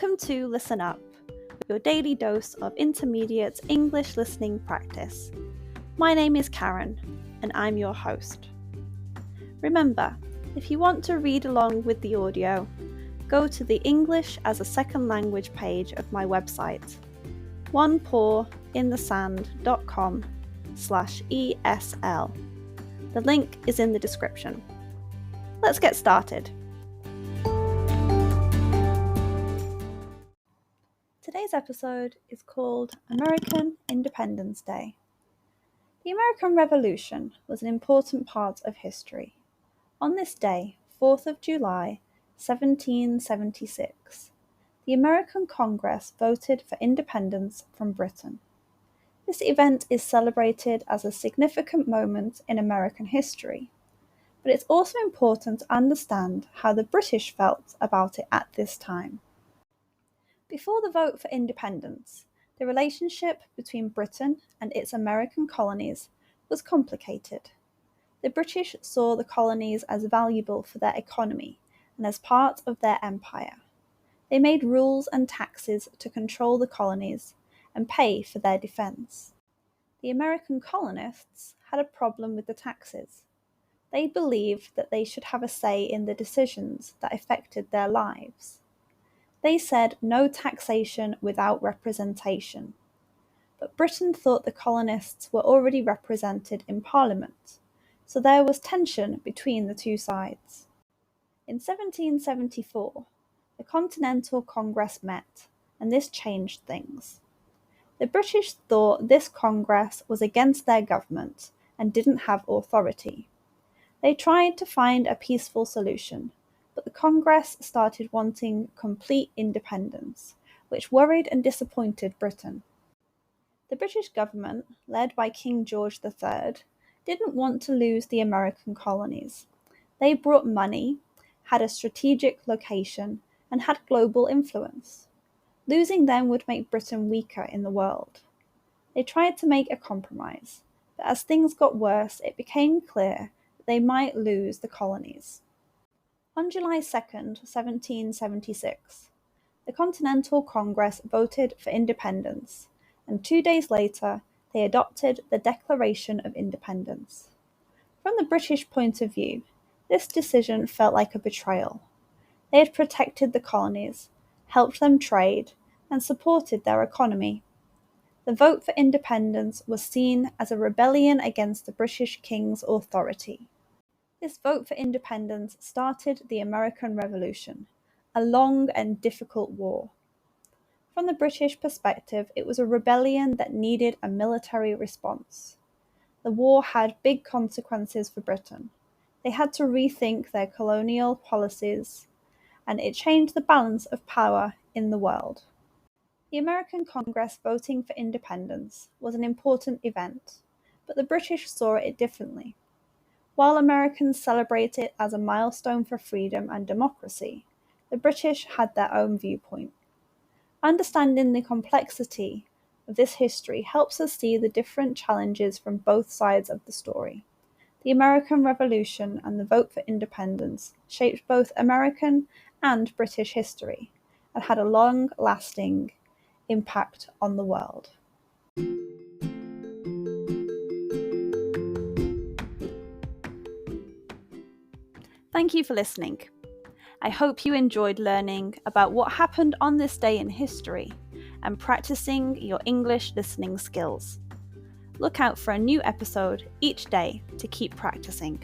Welcome to Listen Up, your daily dose of intermediate English listening practice. My name is Karen, and I'm your host. Remember, if you want to read along with the audio, go to the English as a Second Language page of my website, onepawinthesand.com/ESL. The link is in the description. Let's get started. Today's episode is called American Independence Day. The American Revolution was an important part of history. On this day, 4th of July, 1776, the American Congress voted for independence from Britain. This event is celebrated as a significant moment in American history, but it's also important to understand how the British felt about it at this time. Before the vote for independence, the relationship between Britain and its American colonies was complicated. The British saw the colonies as valuable for their economy and as part of their empire. They made rules and taxes to control the colonies and pay for their defense. The American colonists had a problem with the taxes. They believed that they should have a say in the decisions that affected their lives. They said no taxation without representation. But Britain thought the colonists were already represented in Parliament, so there was tension between the two sides. In 1774, the Continental Congress met, and this changed things. The British thought this Congress was against their government and didn't have authority. They tried to find a peaceful solution, but the Congress started wanting complete independence, which worried and disappointed Britain. The British government, led by King George III, didn't want to lose the American colonies. They brought money, had a strategic location, and had global influence. Losing them would make Britain weaker in the world. They tried to make a compromise, but as things got worse, it became clear that they might lose the colonies. On July 2nd, 1776, the Continental Congress voted for independence, and 2 days later, they adopted the Declaration of Independence. From the British point of view, this decision felt like a betrayal. They had protected the colonies, helped them trade, and supported their economy. The vote for independence was seen as a rebellion against the British king's authority. This vote for independence started the American Revolution, a long and difficult war. From the British perspective, it was a rebellion that needed a military response. The war had big consequences for Britain. They had to rethink their colonial policies, and it changed the balance of power in the world. The American Congress voting for independence was an important event, but the British saw it differently. While Americans celebrate it as a milestone for freedom and democracy, the British had their own viewpoint. Understanding the complexity of this history helps us see the different challenges from both sides of the story. The American Revolution and the vote for independence shaped both American and British history and had a long-lasting impact on the world. Thank you for listening. I hope you enjoyed learning about what happened on this day in history and practicing your English listening skills. Look out for a new episode each day to keep practicing.